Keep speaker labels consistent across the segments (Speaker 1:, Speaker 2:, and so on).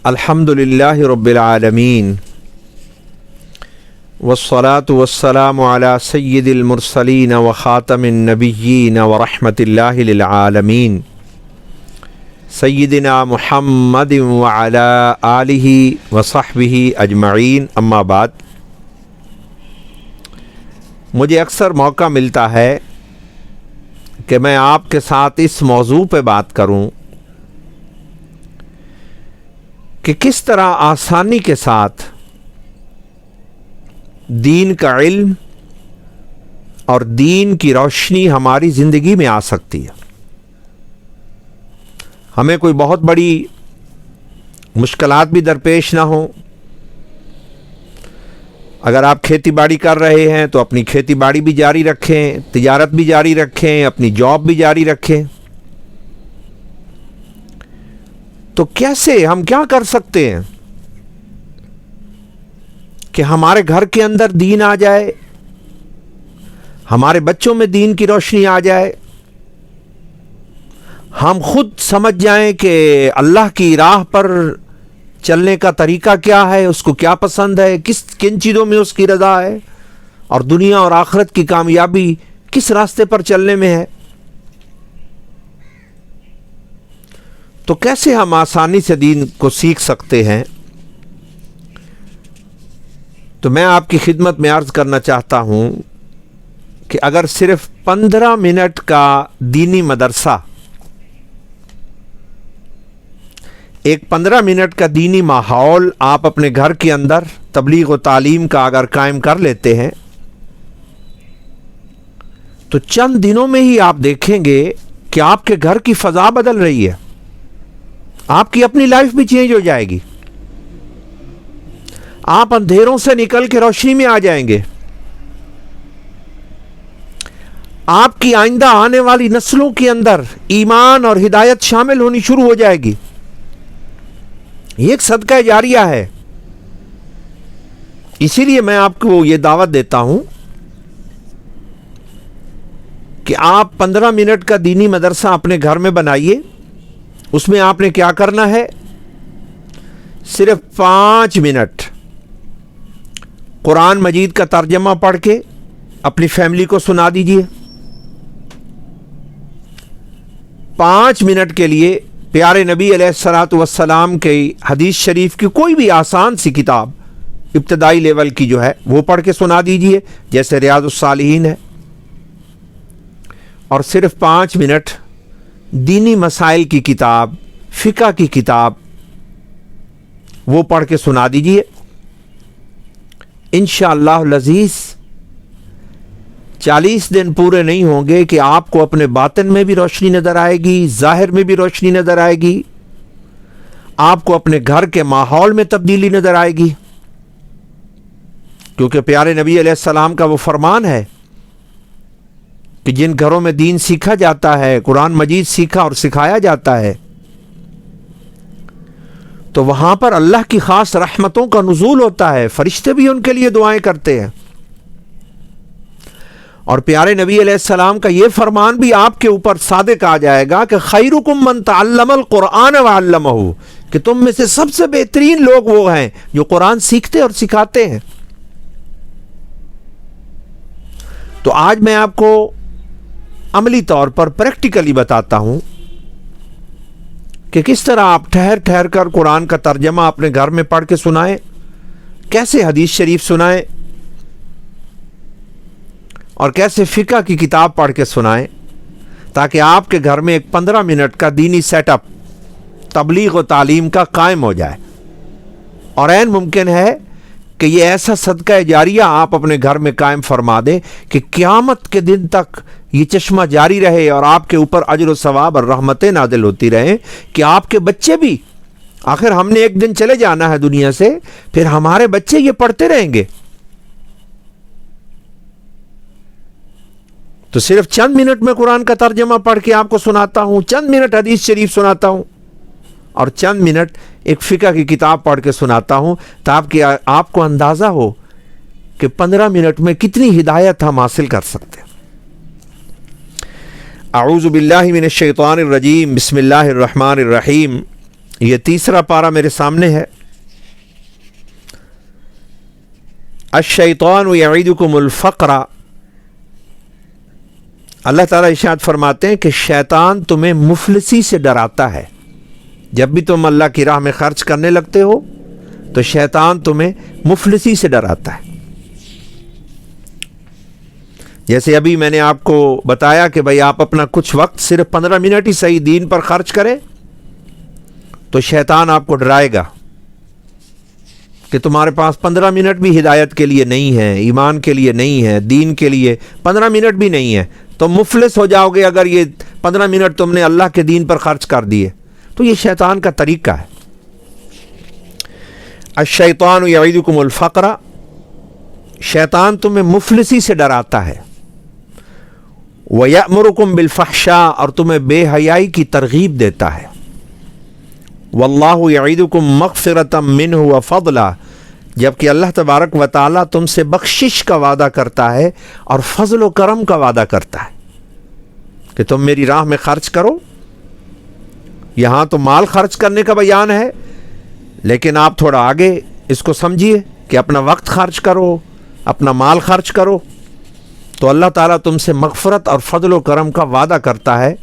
Speaker 1: الحمدللہ رب العالمین والصلاة والسلام علی سید المرسلین وخاتم النبیین ورحمۃ اللہ للعالمین سیدنا محمد وعلی آلہ وصحبہ اجمعین، اما بعد۔ مجھے اکثر موقع ملتا ہے کہ میں آپ کے ساتھ اس موضوع پہ بات کروں کہ کس طرح آسانی کے ساتھ دین کا علم اور دین کی روشنی ہماری زندگی میں آ سکتی ہے۔ ہمیں کوئی بہت بڑی مشکلات بھی درپیش نہ ہوں۔ اگر آپ کھیتی باڑی کر رہے ہیں تو اپنی کھیتی باڑی بھی جاری رکھیں، تجارت بھی جاری رکھیں، اپنی جاب بھی جاری رکھیں۔ تو کیسے ہم کیا کر سکتے ہیں کہ ہمارے گھر کے اندر دین آ جائے، ہمارے بچوں میں دین کی روشنی آ جائے، ہم خود سمجھ جائیں کہ اللہ کی راہ پر چلنے کا طریقہ کیا ہے، اس کو کیا پسند ہے، کن چیزوں میں اس کی رضا ہے، اور دنیا اور آخرت کی کامیابی کس راستے پر چلنے میں ہے۔ تو کیسے ہم آسانی سے دین کو سیکھ سکتے ہیں؟ تو میں آپ کی خدمت میں عرض کرنا چاہتا ہوں کہ اگر صرف 15 منٹ کا دینی مدرسہ، ایک 15 منٹ کا دینی ماحول آپ اپنے گھر کے اندر تبلیغ و تعلیم کا اگر قائم کر لیتے ہیں تو چند دنوں میں ہی آپ دیکھیں گے کہ آپ کے گھر کی فضا بدل رہی ہے، آپ کی اپنی لائف بھی چینج ہو جائے گی، آپ اندھیروں سے نکل کے روشنی میں آ جائیں گے، آپ کی آئندہ آنے والی نسلوں کے اندر ایمان اور ہدایت شامل ہونی شروع ہو جائے گی۔ یہ ایک صدقہ جاریہ ہے۔ اسی لیے میں آپ کو یہ دعوت دیتا ہوں کہ آپ 15 منٹ کا دینی مدرسہ اپنے گھر میں بنائیے۔ اس میں آپ نے کیا کرنا ہے؟ صرف 5 منٹ قرآن مجید کا ترجمہ پڑھ کے اپنی فیملی کو سنا دیجئے۔ 5 منٹ کے لیے پیارے نبی علیہ الصلوۃ والسلام کے حدیث شریف کی کوئی بھی آسان سی کتاب ابتدائی لیول کی جو ہے وہ پڑھ کے سنا دیجئے، جیسے ریاض الصالحین ہے۔ اور صرف 5 منٹ دینی مسائل کی کتاب، فقہ کی کتاب وہ پڑھ کے سنا دیجئے۔ انشاءاللہ العزیز 40 دن پورے نہیں ہوں گے کہ آپ کو اپنے باطن میں بھی روشنی نظر آئے گی، ظاہر میں بھی روشنی نظر آئے گی، آپ کو اپنے گھر کے ماحول میں تبدیلی نظر آئے گی، کیونکہ پیارے نبی علیہ السلام کا وہ فرمان ہے کہ جن گھروں میں دین سیکھا جاتا ہے، قرآن مجید سیکھا اور سکھایا جاتا ہے، تو وہاں پر اللہ کی خاص رحمتوں کا نزول ہوتا ہے، فرشتے بھی ان کے لیے دعائیں کرتے ہیں۔ اور پیارے نبی علیہ السلام کا یہ فرمان بھی آپ کے اوپر صادق آ جائے گا کہ خیرکم من تعلم القرآن وعلمہ، کہ تم میں سے سب سے بہترین لوگ وہ ہیں جو قرآن سیکھتے اور سکھاتے ہیں۔ تو آج میں آپ کو عملی طور پر پریکٹیکلی بتاتا ہوں کہ کس طرح آپ ٹھہر ٹھہر کر قرآن کا ترجمہ اپنے گھر میں پڑھ کے سنائیں، کیسے حدیث شریف سنائیں، اور کیسے فقہ کی کتاب پڑھ کے سنائیں، تاکہ آپ کے گھر میں ایک 15 منٹ کا دینی سیٹ اپ تبلیغ و تعلیم کا قائم ہو جائے۔ اور عین ممکن ہے کہ یہ ایسا صدقہ جاریہ آپ اپنے گھر میں قائم فرما دیں کہ قیامت کے دن تک یہ چشمہ جاری رہے اور آپ کے اوپر اجر و ثواب اور رحمتیں نازل ہوتی رہیں، کہ آپ کے بچے بھی، آخر ہم نے ایک دن چلے جانا ہے دنیا سے، پھر ہمارے بچے یہ پڑھتے رہیں گے۔ تو صرف چند منٹ میں قرآن کا ترجمہ پڑھ کے آپ کو سناتا ہوں، چند منٹ حدیث شریف سناتا ہوں، اور چند منٹ ایک فقہ کی کتاب پڑھ کے سناتا ہوں، تاکہ آپ کو اندازہ ہو کہ 15 منٹ میں کتنی ہدایت ہم حاصل کر سکتے ہیں۔ اعوذ باللہ من الشیطان الرجیم، بسم اللہ الرحمن الرحیم۔ یہ تیسرا پارہ میرے سامنے ہے. الشیطان یعیدکم الفقر. اللہ تعالیٰ ارشاد فرماتے ہیں کہ شیطان تمہیں مفلسی سے ڈراتا ہے. جب بھی تم اللہ کی راہ میں خرچ کرنے لگتے ہو تو شیطان تمہیں مفلسی سے ڈراتا ہے. جیسے ابھی میں نے آپ کو بتایا کہ بھائی آپ اپنا کچھ وقت صرف 15 منٹ ہی صحیح دین پر خرچ کریں تو شیطان آپ کو ڈرائے گا کہ تمہارے پاس 15 منٹ بھی ہدایت کے لیے نہیں ہے, ایمان کے لیے نہیں ہے, دین کے لیے 15 منٹ بھی نہیں ہے, تو مفلس ہو جاؤ گے اگر یہ 15 منٹ تم نے اللہ کے دین پر خرچ کر دیے. تو یہ شیطان کا طریقہ ہے. الشیطان یعیدکم الفقر, شیطان تمہیں مفلسی سے ڈراتا ہے. وَيَأْمُرُكُمْ بِالْفَحْشَاءِ, اور تمہیں بے حیائی کی ترغیب دیتا ہے. وَاللَّهُ يَعِدُكُمْ مَغْفِرَةً مِّنْهُ وَفَضْلًا, جبکہ اللہ تبارک و تعالیٰ تم سے بخشش کا وعدہ کرتا ہے اور فضل و کرم کا وعدہ کرتا ہے کہ تم میری راہ میں خرچ کرو. یہاں تو مال خرچ کرنے کا بیان ہے, لیکن آپ تھوڑا آگے اس کو سمجھیے کہ اپنا وقت خرچ کرو, اپنا مال خرچ کرو. تو اللہ تعالیٰ تم سے مغفرت اور فضل و کرم کا وعدہ کرتا ہے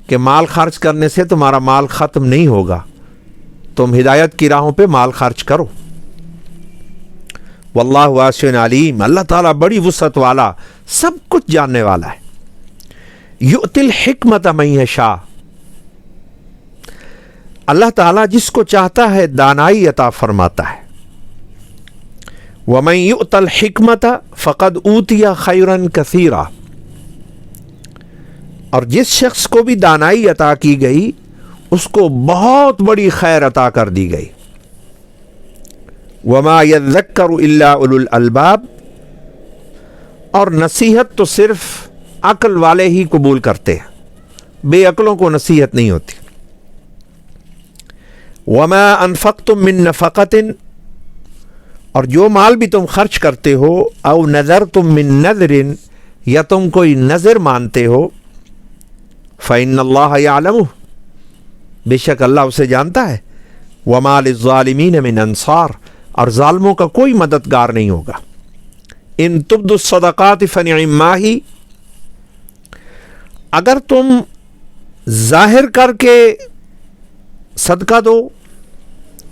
Speaker 1: کہ مال خرچ کرنے سے تمہارا مال ختم نہیں ہوگا, تم ہدایت کی راہوں پہ مال خرچ کرو. واللہ واسع علیم, اللہ تعالیٰ بڑی وسعت والا, سب کچھ جاننے والا ہے. یؤتی الحکمت من یشاء, اللہ تعالیٰ جس کو چاہتا ہے دانائی عطا فرماتا ہے. وَمَن يُؤْتَ الْحِكْمَةَ فَقَدْ أُوتِيَ خَيْرًا كَثِيرًا, اور جس شخص کو بھی دانائی عطا کی گئی اس کو بہت بڑی خیر عطا کر دی گئی. وَمَا يَذَّكَّرُ إِلَّا أُولُو الْأَلْبَابِ, اور نصیحت تو صرف عقل والے ہی قبول کرتے ہیں, بے عقلوں کو نصیحت نہیں ہوتی. وَمَا أَنفَقْتُم مِّن نَفَقَةٍ, اور جو مال بھی تم خرچ کرتے ہو, او نذرتم من نذر, یا تم کوئی نذر مانتے ہو, فإن اللہ یعلمہ, بے شک اللہ اسے جانتا ہے. وما للظالمین من انصار, اور ظالموں کا کوئی مددگار نہیں ہوگا. ان تبدوا الصدقات فنعما ہی, اگر تم ظاہر کر کے صدقہ دو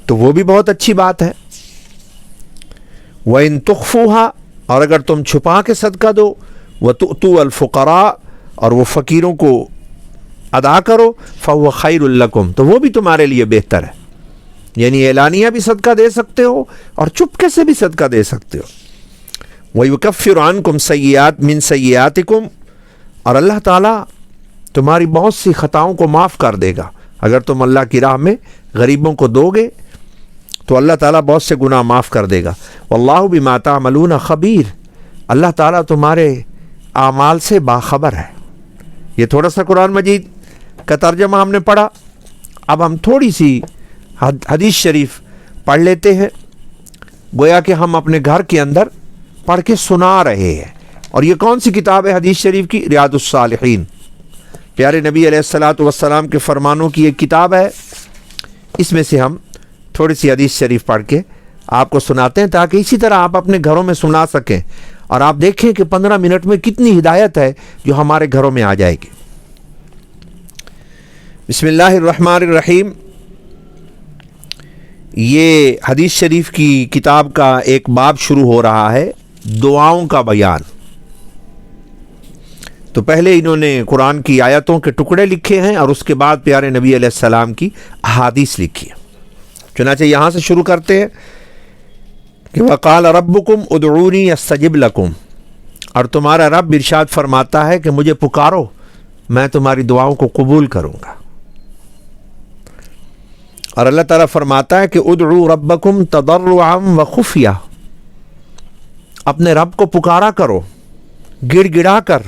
Speaker 1: تو وہ بھی بہت اچھی بات ہے. وَإِن تُخْفُوهَا, اور اگر تم چھپا کے صدقہ دو, وَتُؤْتُوا الْفُقَرَاءَ, اور وہ فقیروں کو ادا کرو, فَهُوَ خَيْرٌ لَكُمْ, تو وہ بھی تمہارے لیے بہتر ہے. یعنی اعلانیہ بھی صدقہ دے سکتے ہو اور چپکے سے بھی صدقہ دے سکتے ہو. وَيُكَفِّرُ عَنْكُمْ سَيِّئَاتٍ مِّن سَيِّئَاتِكُمْ, اور اللہ تعالیٰ تمہاری بہت سی خطاؤں کو معاف کر دے گا. اگر تم اللہ کی راہ میں غریبوں کو دو گے تو اللہ تعالیٰ بہت سے گناہ معاف کر دے گا. واللہ بما تعملون خبیر, اللہ تعالیٰ تمہارے اعمال سے باخبر ہے. یہ تھوڑا سا قرآن مجید کا ترجمہ ہم نے پڑھا. اب ہم تھوڑی سی حدیث شریف پڑھ لیتے ہیں, گویا کہ ہم اپنے گھر کے اندر پڑھ کے سنا رہے ہیں. اور یہ کون سی کتاب ہے حدیث شریف کی؟ ریاض الصالحین, پیارے نبی علیہ الصلاۃ والسلام کے فرمانوں کی ایک کتاب ہے. اس میں سے ہم تھوڑی سی حدیث شریف پڑھ کے آپ کو سناتے ہیں تاکہ اسی طرح آپ اپنے گھروں میں سنا سکیں اور آپ دیکھیں کہ 15 منٹ میں کتنی ہدایت ہے جو ہمارے گھروں میں آ جائے گی. بسم اللہ الرحمن الرحیم. یہ حدیث شریف کی کتاب کا ایک باب شروع ہو رہا ہے, دعاؤں کا بیان. تو پہلے انہوں نے قرآن کی آیتوں کے ٹکڑے لکھے ہیں اور اس کے بعد پیارے نبی علیہ السلام کی احادیث لکھی ہیں. چنانچہ یہاں سے شروع کرتے ہیں کہ وقال ربکم ادعونی استجب لکم, اور تمہارا رب ارشاد فرماتا ہے کہ مجھے پکارو میں تمہاری دعاؤں کو قبول کروں گا. اور اللہ تعالیٰ فرماتا ہے کہ ادعو ربکم تضرعا وخفیہ, اپنے رب کو پکارا کرو گڑ گڑا کر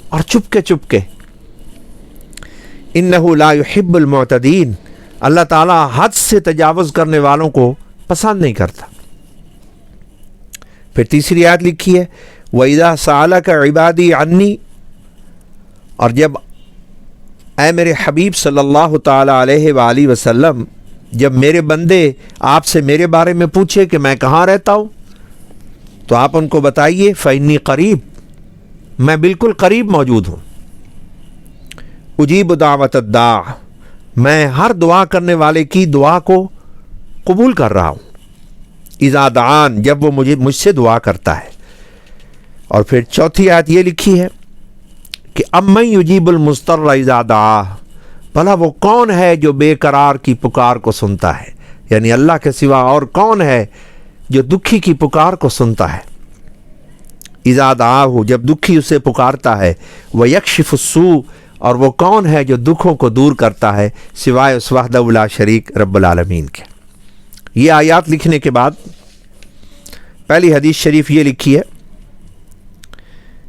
Speaker 1: اور چپکے چپکے. انہ لا یحب المعتدین, اللہ تعالیٰ حد سے تجاوز کرنے والوں کو پسند نہیں کرتا. پھر تیسری آیت لکھی ہے وَإِذَا سَأَلَكَ عِبَادِي عَنِّي, اور جب اے میرے حبیب صلی اللہ تعالیٰ علیہ وآلہ وسلم جب میرے بندے آپ سے میرے بارے میں پوچھے کہ میں کہاں رہتا ہوں تو آپ ان کو بتائیے فإنی قریب، میں بالکل قریب موجود ہوں، اجیب دعوت الداع، میں ہر دعا کرنے والے کی دعا کو قبول کر رہا ہوں، اذا دعان، جب وہ مجھ سے دعا کرتا ہے۔ اور پھر چوتھی آیت یہ لکھی ہے کہ امن یجیب المضطر اذا دعا، بھلا وہ کون ہے جو بے قرار کی پکار کو سنتا ہے، یعنی اللہ کے سوا اور کون ہے جو دکھی کی پکار کو سنتا ہے، اذا دعاہ، جب دکھی اسے پکارتا ہے، ویکشف السوء، اور وہ کون ہے جو دکھوں کو دور کرتا ہے سوائے اس وحدہ لا شریک رب العالمین کے۔ یہ آیات لکھنے کے بعد پہلی حدیث شریف یہ لکھی ہے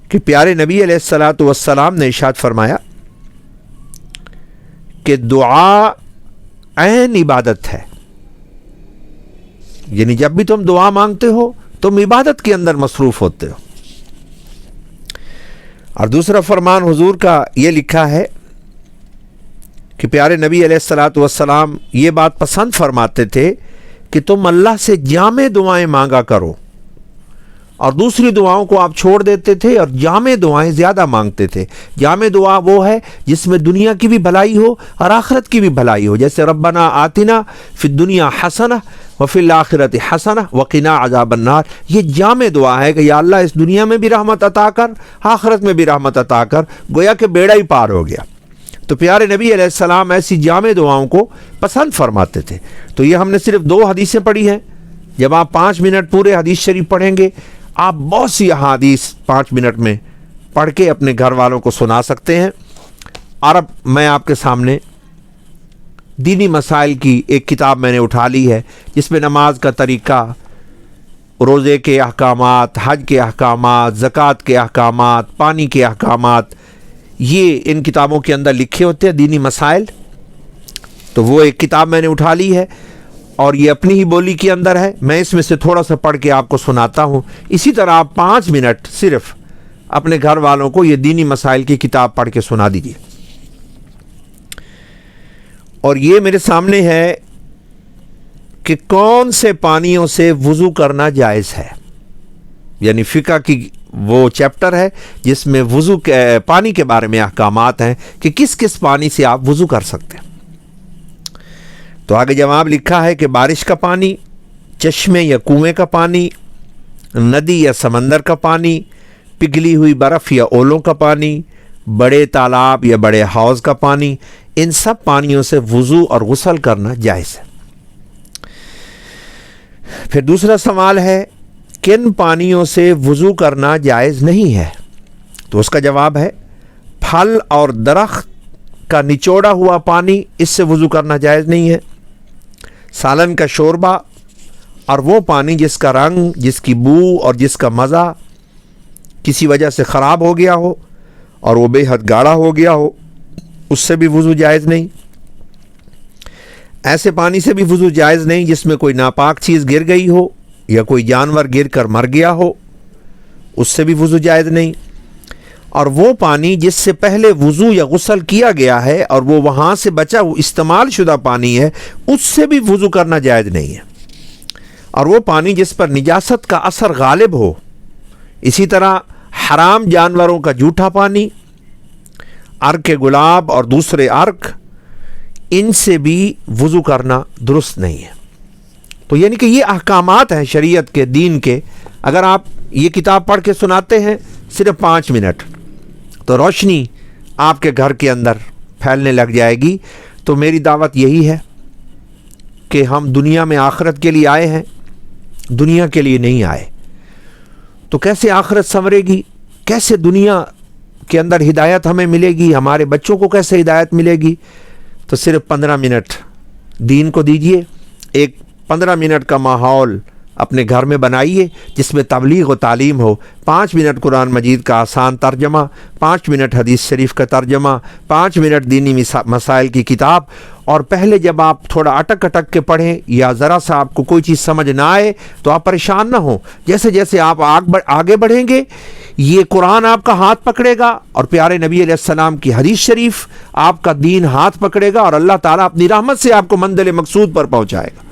Speaker 1: کہ پیارے نبی علیہ الصلاۃ والسلام نے ارشاد فرمایا کہ دعا عین عبادت ہے، یعنی جب بھی تم دعا مانگتے ہو تم عبادت کے اندر مصروف ہوتے ہو۔ اور دوسرا فرمان حضور کا یہ لکھا ہے کہ پیارے نبی علیہ الصلاۃ والسلام یہ بات پسند فرماتے تھے کہ تم اللہ سے جامع دعائیں مانگا کرو، اور دوسری دعاؤں کو آپ چھوڑ دیتے تھے اور جامع دعائیں زیادہ مانگتے تھے۔ جامع دعا وہ ہے جس میں دنیا کی بھی بھلائی ہو اور آخرت کی بھی بھلائی ہو، جیسے ربنا آتنا فی الدنیا حسنہ وفی الآخرۃ حسنہ وقنا عذاب النار۔ یہ جامع دعا ہے کہ یا اللہ اس دنیا میں بھی رحمت عطا کر، آخرت میں بھی رحمت عطا کر، گویا کہ بیڑا ہی پار ہو گیا۔ تو پیارے نبی علیہ السلام ایسی جامع دعاؤں کو پسند فرماتے تھے۔ تو یہ ہم نے صرف 2 حدیثیں پڑھی ہیں، جب آپ 5 منٹ پورے حدیث شریف پڑھیں گے آپ بہت سی احادیث 5 منٹ میں پڑھ کے اپنے گھر والوں کو سنا سکتے ہیں۔ اور اب میں آپ کے سامنے دینی مسائل کی ایک کتاب میں نے اٹھا لی ہے، جس میں نماز کا طریقہ، روزے کے احکامات، حج کے احکامات، زکوٰۃ کے احکامات، پانی کے احکامات، یہ ان کتابوں کے اندر لکھے ہوتے ہیں دینی مسائل۔ تو وہ ایک کتاب میں نے اٹھا لی ہے اور یہ اپنی ہی بولی کے اندر ہے، میں اس میں سے تھوڑا سا پڑھ کے آپ کو سناتا ہوں۔ اسی طرح آپ 5 منٹ صرف اپنے گھر والوں کو یہ دینی مسائل کی کتاب پڑھ کے سنا دیجیے۔ اور یہ میرے سامنے ہے کہ کون سے پانیوں سے وضو کرنا جائز ہے، یعنی فقہ کی وہ چیپٹر ہے جس میں وضو کے پانی کے بارے میں احکامات ہیں کہ کس کس پانی سے آپ وضو کر سکتے ہیں۔ تو آگے جواب لکھا ہے کہ بارش کا پانی، چشمے یا کنویں کا پانی، ندی یا سمندر کا پانی، پگھلی ہوئی برف یا اولوں کا پانی، بڑے تالاب یا بڑے حوض کا پانی، ان سب پانیوں سے وضو اور غسل کرنا جائز ہے۔ پھر دوسرا سوال ہے کن پانیوں سے وضو کرنا جائز نہیں ہے؟ تو اس کا جواب ہے پھل اور درخت کا نچوڑا ہوا پانی، اس سے وضو کرنا جائز نہیں ہے۔ سالن کا شوربہ اور وہ پانی جس کا رنگ، جس کی بو اور جس کا مزہ کسی وجہ سے خراب ہو گیا ہو اور وہ بے حد گاڑھا ہو گیا ہو، اس سے بھی وضو جائز نہیں۔ ایسے پانی سے بھی وضو جائز نہیں جس میں کوئی ناپاک چیز گر گئی ہو یا کوئی جانور گر کر مر گیا ہو، اس سے بھی وضو جائز نہیں۔ اور وہ پانی جس سے پہلے وضو یا غسل کیا گیا ہے اور وہ وہاں سے بچا وہ استعمال شدہ پانی ہے، اس سے بھی وضو کرنا جائز نہیں ہے۔ اور وہ پانی جس پر نجاست کا اثر غالب ہو، اسی طرح حرام جانوروں کا جھوٹا پانی، عرق گلاب اور دوسرے عرق، ان سے بھی وضو کرنا درست نہیں ہے۔ تو یعنی کہ یہ احکامات ہیں شریعت کے، دین کے۔ اگر آپ یہ کتاب پڑھ کے سناتے ہیں صرف 5 منٹ تو روشنی آپ کے گھر کے اندر پھیلنے لگ جائے گی۔ تو میری دعوت یہی ہے کہ ہم دنیا میں آخرت کے لیے آئے ہیں، دنیا کے لیے نہیں آئے۔ تو کیسے آخرت سنورے گی، کیسے دنیا کے اندر ہدایت ہمیں ملے گی، ہمارے بچوں کو کیسے ہدایت ملے گی؟ تو صرف 15 منٹ دین کو دیجئے، ایک 15 منٹ کا ماحول اپنے گھر میں بنائیے جس میں تبلیغ و تعلیم ہو۔ 5 منٹ قرآن مجید کا آسان ترجمہ، 5 منٹ حدیث شریف کا ترجمہ، 5 منٹ دینی مسائل کی کتاب۔ اور پہلے جب آپ تھوڑا اٹک اٹک کے پڑھیں یا ذرا سا آپ کو کوئی چیز سمجھ نہ آئے تو آپ پریشان نہ ہوں۔ جیسے جیسے آپ آگے بڑھیں گے یہ قرآن آپ کا ہاتھ پکڑے گا اور پیارے نبی علیہ السلام کی حدیث شریف آپ کا دین ہاتھ پکڑے گا، اور اللہ تعالیٰ اپنی رحمت سے آپ کو منزل مقصود پر پہنچائے گا۔